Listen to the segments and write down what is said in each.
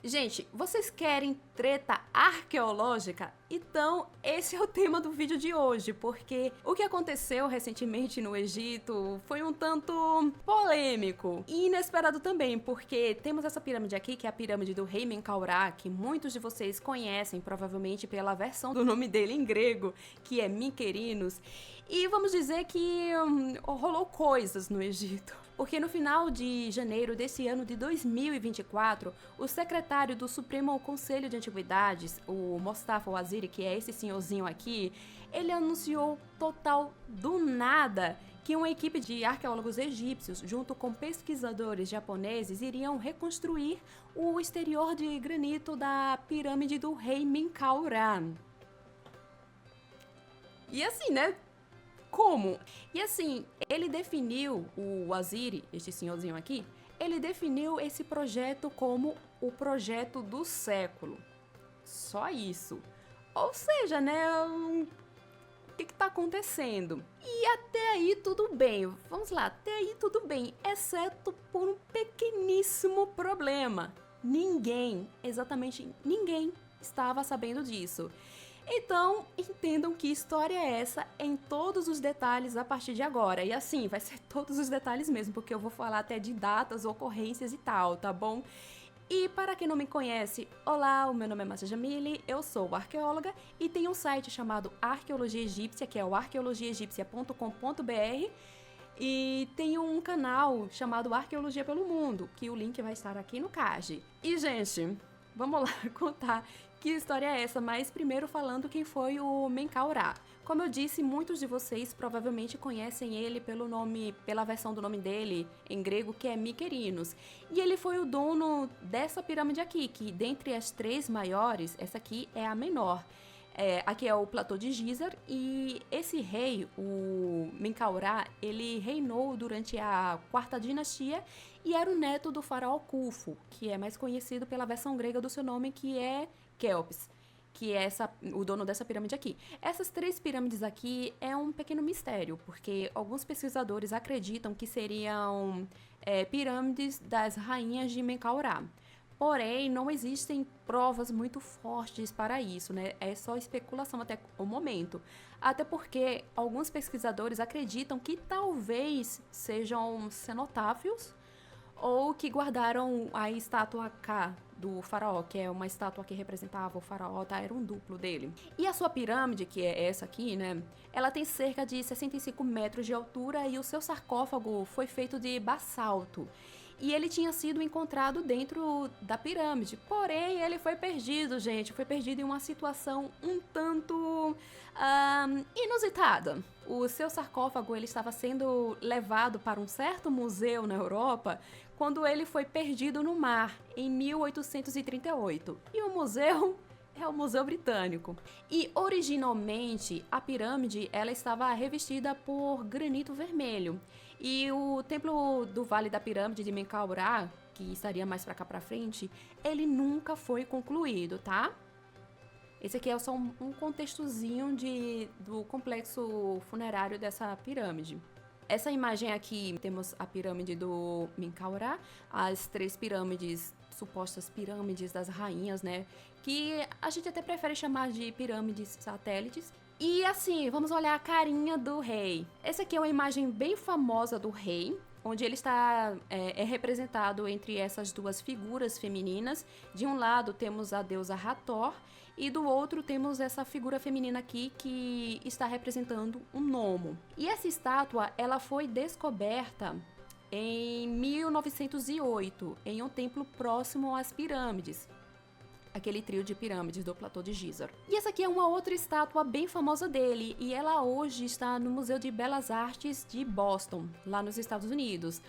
Gente, vocês querem treta arqueológica? Então, esse é o tema do vídeo de hoje, porque o que aconteceu recentemente no Egito foi um tanto polêmico e inesperado também, porque temos essa pirâmide aqui, que é a pirâmide do rei Menkaurá, que muitos de vocês conhecem, provavelmente pela versão do nome dele em grego, que é Miquerinos, e vamos dizer que rolou coisas no Egito. Porque no final de janeiro desse ano de 2024, o secretário do Supremo Conselho de Antiguidades, o Mostafa Waziri, que é esse senhorzinho aqui, ele anunciou total do nada que uma equipe de arqueólogos egípcios, junto com pesquisadores japoneses, iriam reconstruir o exterior de granito da pirâmide do rei Menkaurá. E assim, né? Como? E assim, ele definiu, o Waziri, este senhorzinho aqui, ele definiu esse projeto como o projeto do século. Só isso. Ou seja, né? O que tá acontecendo? E até aí tudo bem. Vamos lá, até aí tudo bem, exceto por um pequeníssimo problema. Ninguém, exatamente ninguém, estava sabendo disso. Então, entendam que história é essa em todos os detalhes a partir de agora. E assim, vai ser todos os detalhes mesmo, porque eu vou falar até de datas, ocorrências e tal, tá bom? E para quem não me conhece, olá, o meu nome é Márcia Jamile, eu sou arqueóloga e tenho um site chamado Arqueologia Egípcia, que é o arqueologiaegípcia.com.br, e tenho um canal chamado Arqueologia pelo Mundo, que o link vai estar aqui no card. E, gente, vamos lá contar que história é essa, mas primeiro falando quem foi o Menkaurá. Como eu disse, muitos de vocês provavelmente conhecem ele pela versão do nome dele em grego, que é Miquerinos. E ele foi o dono dessa pirâmide aqui, que dentre as três maiores, essa aqui é a menor. Aqui é o platô de Gizar, e esse rei, o Menkaurá, ele reinou durante a quarta dinastia e era o neto do faraó Khufu, que é mais conhecido pela versão grega do seu nome, que é Quéops, que é o dono dessa pirâmide aqui. Essas três pirâmides aqui é um pequeno mistério, porque alguns pesquisadores acreditam que seriam pirâmides das rainhas de Menkaurá. Porém, não existem provas muito fortes para isso, né? É só especulação até o momento. Até porque alguns pesquisadores acreditam que talvez sejam cenotáfios ou que guardaram a estátua K do faraó, que é uma estátua que representava o faraó, tá? Era um duplo dele. E a sua pirâmide, que é essa aqui, né? Ela tem cerca de 65 metros de altura e o seu sarcófago foi feito de basalto. E ele tinha sido encontrado dentro da pirâmide. Porém, ele foi perdido, gente. Foi perdido em uma situação um tanto inusitada. O seu sarcófago ele estava sendo levado para um certo museu na Europa quando ele foi perdido no mar, em 1838. E o museu é o Museu Britânico. E originalmente a pirâmide ela estava revestida por granito vermelho. E o templo do Vale da Pirâmide de Menkaurá, que estaria mais para cá para frente, ele nunca foi concluído, tá? Esse aqui é só um contextozinho do complexo funerário dessa pirâmide. Essa imagem aqui, temos a pirâmide do Menkaurá, as três pirâmides, supostas pirâmides das rainhas, né? Que a gente até prefere chamar de pirâmides satélites. E assim, vamos olhar a carinha do rei. Essa aqui é uma imagem bem famosa do rei, onde ele está representado entre essas duas figuras femininas. De um lado temos a deusa Hathor e do outro temos essa figura feminina aqui que está representando um gnomo. E essa estátua ela foi descoberta em 1908 em um templo próximo às pirâmides. Aquele trio de pirâmides do platô de Gizar. E essa aqui é uma outra estátua bem famosa dele, e ela hoje está no Museu de Belas Artes de Boston, lá nos Estados Unidos.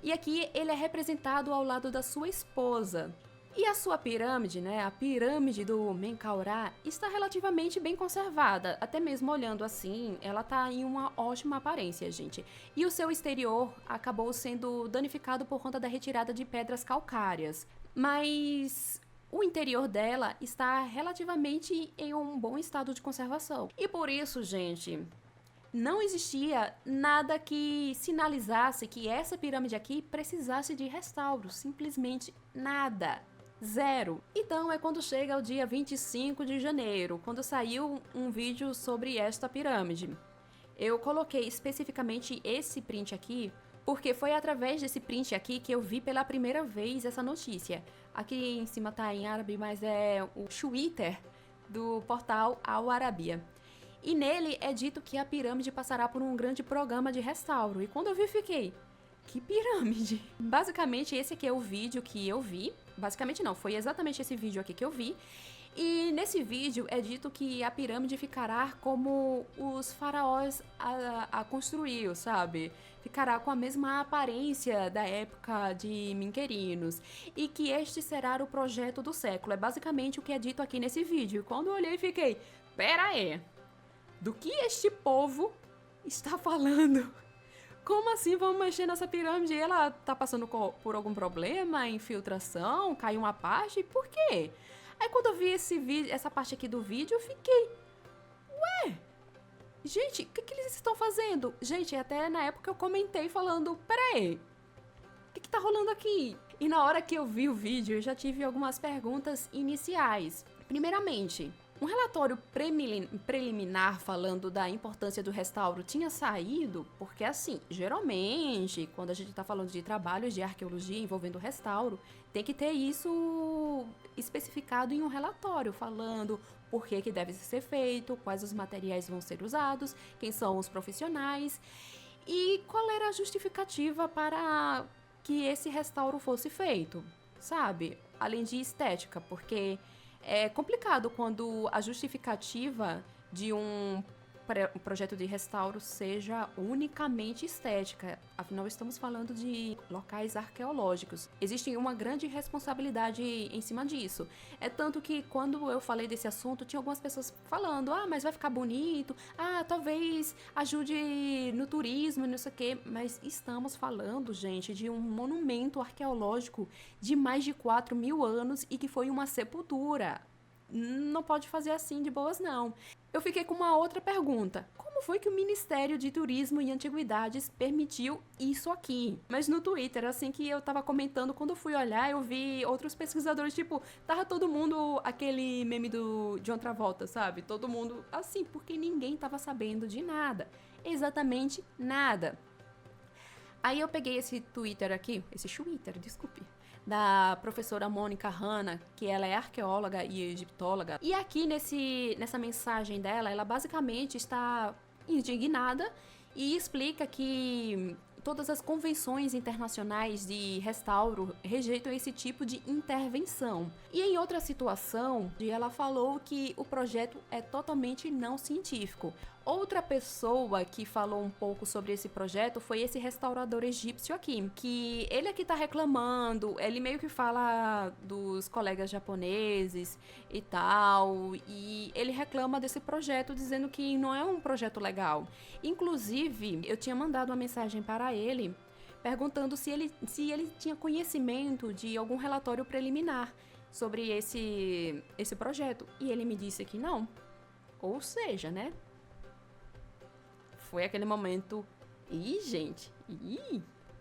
E aqui ele é representado ao lado da sua esposa. E a sua pirâmide, né, a pirâmide do Menkaurá, está relativamente bem conservada. Até mesmo olhando assim, ela tá em uma ótima aparência, gente. E o seu exterior acabou sendo danificado por conta da retirada de pedras calcárias. Mas o interior dela está relativamente em um bom estado de conservação. E por isso, gente, não existia nada que sinalizasse que essa pirâmide aqui precisasse de restauro. Simplesmente nada. Zero. Então é quando chega o dia 25 de janeiro, quando saiu um vídeo sobre esta pirâmide. Eu coloquei especificamente esse print aqui, porque foi através desse print aqui que eu vi pela primeira vez essa notícia. Aqui em cima tá em árabe, mas é o Twitter do portal Al Arabiya. E nele é dito que a pirâmide passará por um grande programa de restauro. E quando eu vi, fiquei... Que pirâmide? Basicamente, esse aqui é o vídeo que eu vi. Basicamente não, foi exatamente esse vídeo aqui que eu vi. E nesse vídeo é dito que a pirâmide ficará como os faraós a construiu, sabe? Ficará com a mesma aparência da época de Minquerinos. E que este será o projeto do século. É basicamente o que é dito aqui nesse vídeo. E quando eu olhei, fiquei... Pera aí, do que este povo está falando? Como assim vamos mexer nessa pirâmide? Ela tá passando por algum problema, infiltração, caiu uma parte? Por quê? Aí quando eu vi esse vídeo, essa parte aqui do vídeo, eu fiquei... Ué, gente, o que eles estão fazendo? Gente, até na época eu comentei falando, peraí, o que tá rolando aqui? E na hora que eu vi o vídeo, eu já tive algumas perguntas iniciais. Primeiramente, um relatório preliminar falando da importância do restauro tinha saído, porque assim, geralmente, quando a gente está falando de trabalhos de arqueologia envolvendo restauro, tem que ter isso especificado em um relatório, falando por que deve ser feito, quais os materiais vão ser usados, quem são os profissionais e qual era a justificativa para que esse restauro fosse feito, sabe? Além de estética, porque... É complicado quando a justificativa de um projeto de restauro seja unicamente estética. Afinal, estamos falando de locais arqueológicos. Existe uma grande responsabilidade em cima disso. É tanto que quando eu falei desse assunto, tinha algumas pessoas falando, mas vai ficar bonito, talvez ajude no turismo, não sei o quê. Mas estamos falando, gente, de um monumento arqueológico de mais de 4.000 anos e que foi uma sepultura. Não pode fazer assim de boas, não. Eu fiquei com uma outra pergunta. Como foi que o Ministério de Turismo e Antiguidades permitiu isso aqui? Mas no Twitter, assim que eu tava comentando, quando eu fui olhar, eu vi outros pesquisadores, tava todo mundo aquele meme do John Travolta, sabe? Todo mundo assim, porque ninguém tava sabendo de nada. Exatamente nada. Aí eu peguei esse Twitter aqui, desculpe, da professora Mônica Hanna, que ela é arqueóloga e egiptóloga. E aqui nessa mensagem dela, ela basicamente está indignada e explica que todas as convenções internacionais de restauro rejeitam esse tipo de intervenção. E em outra situação, ela falou que o projeto é totalmente não científico. Outra pessoa que falou um pouco sobre esse projeto foi esse restaurador egípcio aqui, que ele aqui tá reclamando, ele meio que fala dos colegas japoneses e tal, e ele reclama desse projeto dizendo que não é um projeto legal. Inclusive, eu tinha mandado uma mensagem para ele perguntando se ele tinha conhecimento de algum relatório preliminar sobre esse projeto, e ele me disse que não. Ou seja, né? Foi aquele momento... gente...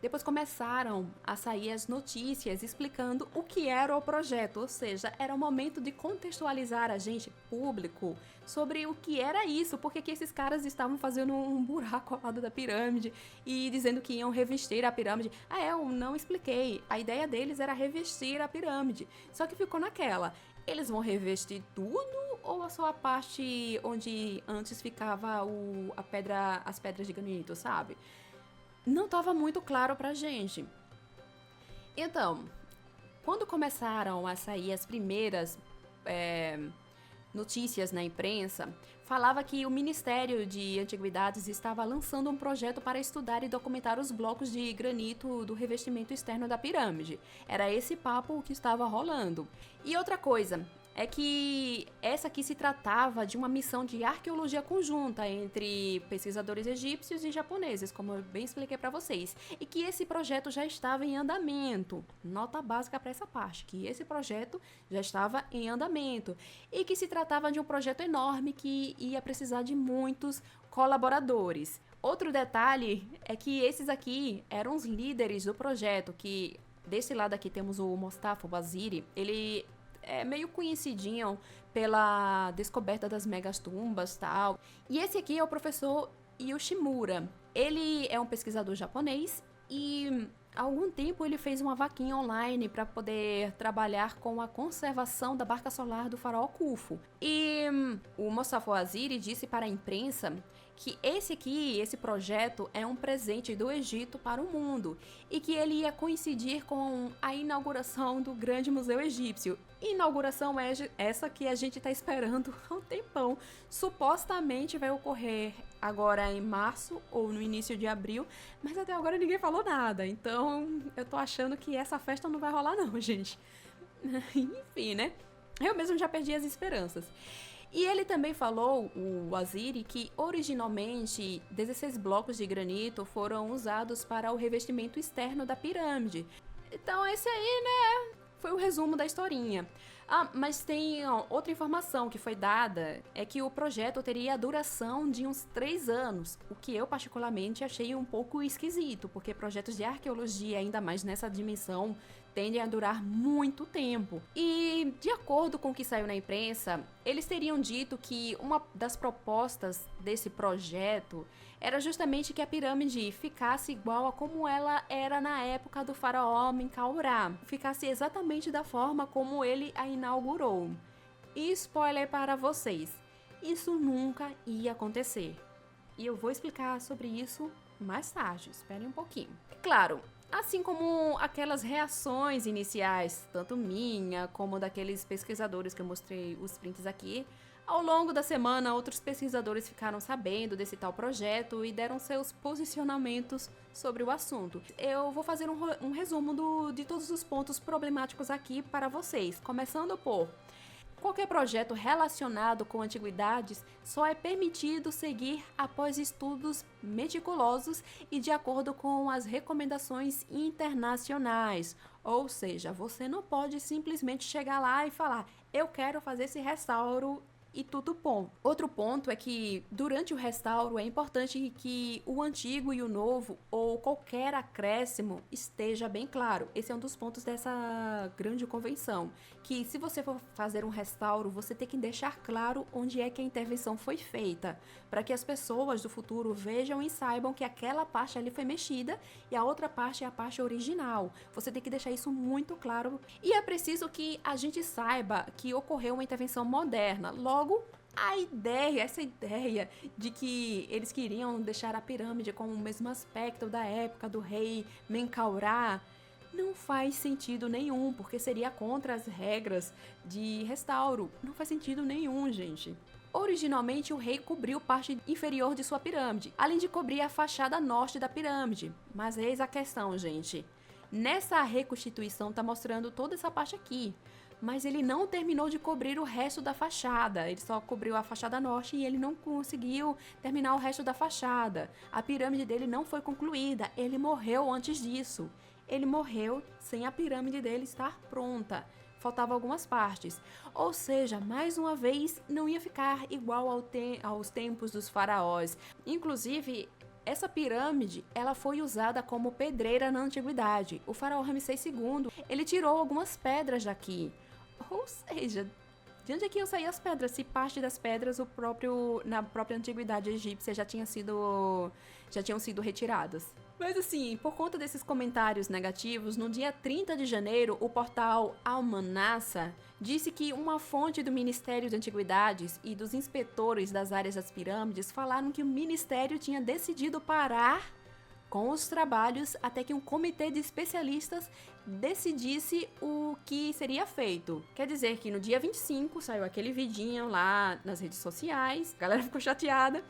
Depois começaram a sair as notícias explicando o que era o projeto, ou seja, era o momento de contextualizar a gente, público, sobre o que era isso, porque que esses caras estavam fazendo um buraco ao lado da pirâmide e dizendo que iam revestir a pirâmide. Eu não expliquei, a ideia deles era revestir a pirâmide, só que ficou naquela, eles vão revestir tudo ou só a parte onde antes ficava as pedras de granito, sabe? Não estava muito claro pra gente. Então, quando começaram a sair as primeiras notícias na imprensa, falava que o Ministério de Antiguidades estava lançando um projeto para estudar e documentar os blocos de granito do revestimento externo da pirâmide. Era esse papo que estava rolando. E outra coisa... é que essa aqui se tratava de uma missão de arqueologia conjunta entre pesquisadores egípcios e japoneses, como eu bem expliquei para vocês, e que esse projeto já estava em andamento. Nota básica para essa parte, que esse projeto já estava em andamento e que se tratava de um projeto enorme que ia precisar de muitos colaboradores. Outro detalhe é que esses aqui eram os líderes do projeto, que Desse lado aqui temos o Mostafa Waziri. Ele é meio conhecidinho pela descoberta das megatumbas e tal. E esse aqui é o professor Yoshimura. Ele é um pesquisador japonês e há algum tempo ele fez uma vaquinha online para poder trabalhar com a conservação da barca solar do faraó Khufu. E o Mostafa Waziri disse para a imprensa que esse projeto é um presente do Egito para o mundo e que ele ia coincidir com a inauguração do grande museu egípcio. Inauguração é essa que a gente está esperando há um tempão. Supostamente vai ocorrer agora em março ou no início de abril, mas até agora ninguém falou nada. Então eu tô achando que essa festa não vai rolar não, gente. Enfim, né? Eu mesmo já perdi as esperanças. E ele também falou, o Waziri, que originalmente 16 blocos de granito foram usados para o revestimento externo da pirâmide. Então esse aí, né, foi o resumo da historinha. Mas tem outra informação que foi dada, é que o projeto teria a duração de uns 3 anos, o que eu particularmente achei um pouco esquisito, porque projetos de arqueologia, ainda mais nessa dimensão, tendem a durar muito tempo. E, de acordo com o que saiu na imprensa, eles teriam dito que uma das propostas desse projeto era justamente que a pirâmide ficasse igual a como ela era na época do faraó Menkaure, ficasse exatamente da forma como ele a inaugurou. E spoiler para vocês, isso nunca ia acontecer. E eu vou explicar sobre isso mais tarde, esperem um pouquinho. Claro, assim como aquelas reações iniciais, tanto minha como daqueles pesquisadores que eu mostrei os prints aqui, ao longo da semana outros pesquisadores ficaram sabendo desse tal projeto e deram seus posicionamentos sobre o assunto. Eu vou fazer um resumo de todos os pontos problemáticos aqui para vocês, começando por: qualquer projeto relacionado com antiguidades só é permitido seguir após estudos meticulosos e de acordo com as recomendações internacionais. Ou seja, você não pode simplesmente chegar lá e falar: eu quero fazer esse restauro e tudo bom. Outro ponto é que durante o restauro é importante que o antigo e o novo ou qualquer acréscimo esteja bem claro. Esse é um dos pontos dessa grande convenção, que se você for fazer um restauro, você tem que deixar claro onde é que a intervenção foi feita, para que as pessoas do futuro vejam e saibam que aquela parte ali foi mexida e a outra parte é a parte original. Você tem que deixar isso muito claro e é preciso que a gente saiba que ocorreu uma intervenção moderna. Logo, essa ideia de que eles queriam deixar a pirâmide com o mesmo aspecto da época do rei Menkaure não faz sentido nenhum, porque seria contra as regras de restauro. Não faz sentido nenhum, gente. Originalmente, o rei cobriu parte inferior de sua pirâmide, além de cobrir a fachada norte da pirâmide. Mas eis a questão, gente. Nessa reconstituição tá mostrando toda essa parte aqui, mas ele não terminou de cobrir o resto da fachada. Ele só cobriu a fachada norte e ele não conseguiu terminar o resto da fachada. A pirâmide dele não foi concluída, ele morreu antes disso. Ele morreu sem a pirâmide dele estar pronta. Faltavam algumas partes. Ou seja, mais uma vez, não ia ficar igual aos tempos dos faraós. Inclusive, essa pirâmide, ela foi usada como pedreira na antiguidade. O faraó Ramsés II, ele tirou algumas pedras daqui. Ou seja, de onde é que iam sair as pedras? Se parte das pedras na própria antiguidade egípcia já tinham sido retiradas. Mas assim, por conta desses comentários negativos, no dia 30 de janeiro, o portal Al-Manassa disse que uma fonte do Ministério de Antiguidades e dos inspetores das áreas das pirâmides falaram que o ministério tinha decidido parar com os trabalhos até que um comitê de especialistas decidisse o que seria feito. Quer dizer que no dia 25 saiu aquele vidinho lá nas redes sociais, a galera ficou chateada.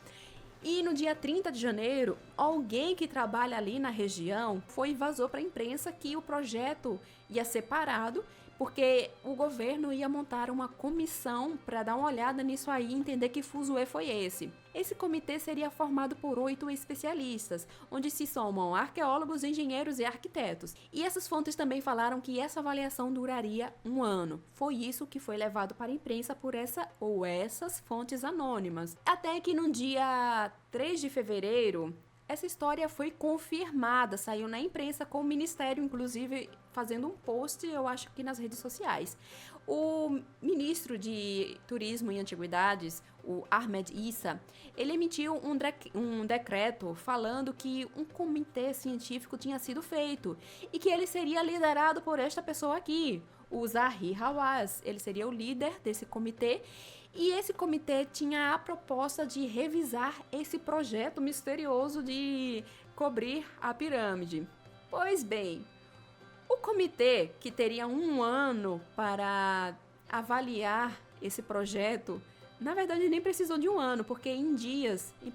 E no dia 30 de janeiro, alguém que trabalha ali na região foi e vazou para a imprensa que o projeto ia ser parado porque o governo ia montar uma comissão para dar uma olhada nisso aí e entender que fuzuê foi esse. Esse comitê seria formado por 8 especialistas, onde se somam arqueólogos, engenheiros e arquitetos. E essas fontes também falaram que essa avaliação duraria 1 ano. Foi isso que foi levado para a imprensa por essas fontes anônimas. Até que no dia 3 de fevereiro, essa história foi confirmada, saiu na imprensa com o ministério, inclusive, fazendo um post, eu acho que nas redes sociais. O ministro de Turismo e Antiguidades, o Ahmed Issa, ele emitiu um decreto falando que um comitê científico tinha sido feito e que ele seria liderado por esta pessoa aqui, o Zahi Hawass. Ele seria o líder desse comitê. E esse comitê tinha a proposta de revisar esse projeto misterioso de cobrir a pirâmide. Pois bem, o comitê, que teria um ano para avaliar esse projeto, na verdade nem precisou de um ano, porque em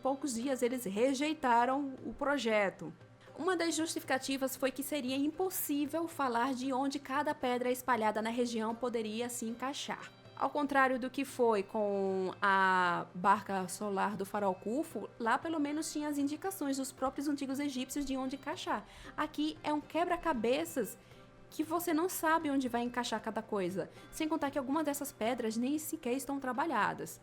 poucos dias, eles rejeitaram o projeto. Uma das justificativas foi que seria impossível falar de onde cada pedra espalhada na região poderia se encaixar. Ao contrário do que foi com a barca solar do faraó Khufu, lá pelo menos tinha as indicações dos próprios antigos egípcios de onde encaixar. Aqui é um quebra-cabeças que você não sabe onde vai encaixar cada coisa, sem contar que algumas dessas pedras nem sequer estão trabalhadas.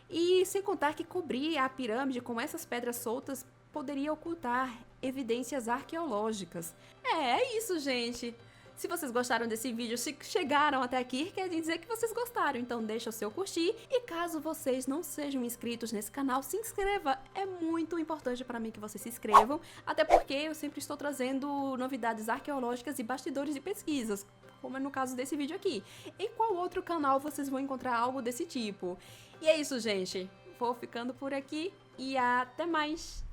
E sem contar que cobrir a pirâmide com essas pedras soltas poderia ocultar evidências arqueológicas. É isso, gente! Se vocês gostaram desse vídeo, se chegaram até aqui, quer dizer que vocês gostaram. Então deixa o seu curtir e caso vocês não sejam inscritos nesse canal, se inscreva. É muito importante para mim que vocês se inscrevam, até porque eu sempre estou trazendo novidades arqueológicas e bastidores de pesquisas, como é no caso desse vídeo aqui. Em qual outro canal vocês vão encontrar algo desse tipo? E é isso, gente. Vou ficando por aqui e até mais!